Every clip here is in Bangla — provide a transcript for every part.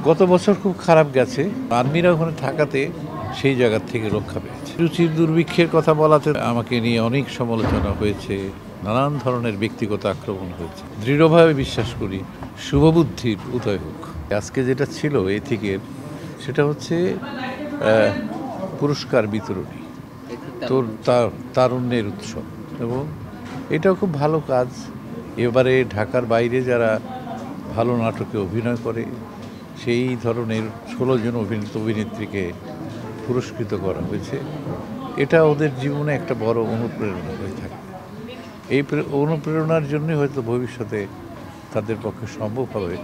গত বছর খুব খারাপ গেছে। আর্মিরা ওখানে থাকাতে সেই জায়গার থেকে রক্ষা পেয়েছে। রুচির দুর্ভিক্ষের কথা বলাতে আমাকে নিয়ে অনেক সমালোচনা হয়েছে, নানান ধরনের ব্যক্তিগত আক্রমণ হয়েছে। দৃঢ়ভাবে বিশ্বাস করি শুভবুদ্ধির উদয় হোক। আজকে যেটা ছিল এথিকের, সেটা হচ্ছে পুরস্কার বিতরণী, তারুণ্যের উৎসব, এবং এটাও খুব ভালো কাজ। এবারে ঢাকার বাইরে যারা ভালো নাটকে অভিনয় করে সেই ধরনের 16 জন অভিনেত্রীকে পুরস্কৃত করা হয়েছে। এটা ওদের জীবনে একটা বড় অনুপ্রেরণা হয়ে থাকে। এই অনুপ্রেরণার জন্য হয়তো ভবিষ্যতে তাদের পক্ষে সম্ভব হবে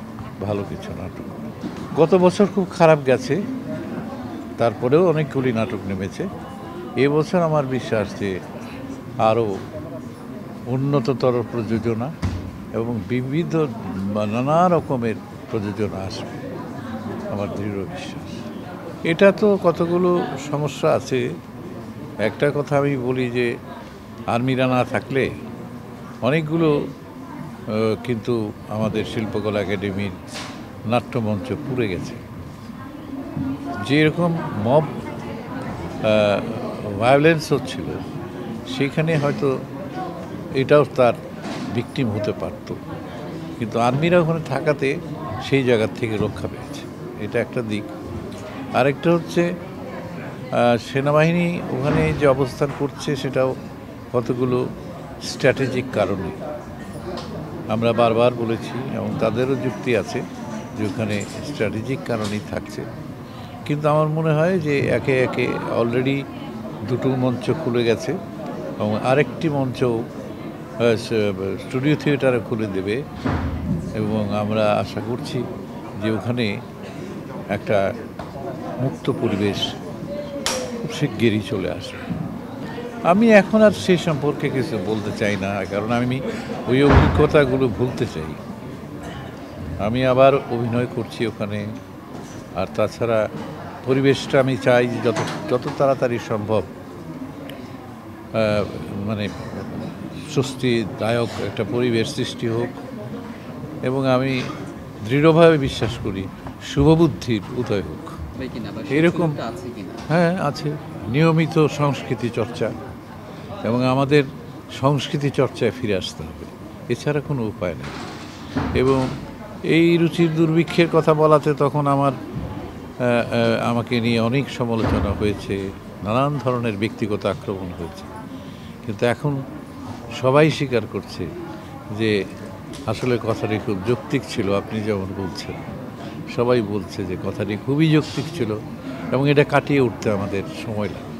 ভালো কিছু নাটক। গত বছর খুব খারাপ গেছে, তারপরেও অনেকগুলি নাটক নেমেছে। এবছর আমার বিশ্বাস যে আরও উন্নততর প্রযোজনা এবং বিবিধ নানা রকমের প্রযোজনা আসবে, আমার দৃঢ় বিশ্বাস। এটা তো কতগুলো সমস্যা আছে। একটা কথা আমি বলি যে আর্মিরা না থাকলে অনেকগুলো কিন্তু আমাদের শিল্পকলা একাডেমির নাট্যমঞ্চ পুড়ে গেছে। যেরকম মব ভায়োলেন্স হচ্ছিল, সেখানে হয়তো এটাও তার ভিকটিম হতে পারত, কিন্তু আর্মিরা ওখানে থাকাতে সেই জায়গার থেকে রক্ষা পেয়েছে। এটা একটা দিক। আরেকটা হচ্ছে সেনাবাহিনী ওখানে যে অবস্থান করছে সেটাও কতগুলো স্ট্র্যাটেজিক কারণে। আমরা বারবার বলেছি এবং তাদেরও যুক্তি আছে যে ওখানে স্ট্র্যাটেজিক কারণেই থাকছে। কিন্তু আমার মনে হয় যে একে একে অলরেডি দুটো মঞ্চ খুলে গেছে এবং আরেকটি মঞ্চ স্টুডিও থিয়েটারে খুলে দেবে, এবং আমরা আশা করছি যে ওখানে একটা মুক্ত পরিবেশ খুব শিগগিরই চলে আসবে। আমি এখন আর সেই সম্পর্কে কিছু বলতে চাই না, কারণ আমি ওই অভিজ্ঞতাগুলো ভুলতে চাই। আমি আবার অভিনয় করছি ওখানে, আর তাছাড়া পরিবেশটা আমি চাই যে যত তাড়াতাড়ি সম্ভব মানে স্বস্তিদায়ক একটা পরিবেশ সৃষ্টি হোক, এবং আমি দৃঢ়ভাবে বিশ্বাস করি শুভবুদ্ধির উদয় হোক। এরকম হ্যাঁ আছে, নিয়মিত সংস্কৃতি চর্চা, এবং আমাদের সংস্কৃতি চর্চায় ফিরে আসতে হবে, এছাড়া কোনো উপায় নেই। এবং এই রুচির দুর্ভিক্ষের কথা বলাতে তখন আমাকে নিয়ে অনেক সমালোচনা হয়েছে, নানান ধরনের ব্যক্তিগত আক্রমণ হয়েছে। কিন্তু এখন সবাই স্বীকার করছে যে আসলে কথাটি খুব যৌক্তিক ছিল। আপনি যেমন বলছেন, সবাই বলছে যে কথাটি খুবই যৌক্তিক ছিল, এবং এটা কাটিয়ে উঠতে আমাদের সময় লাগে।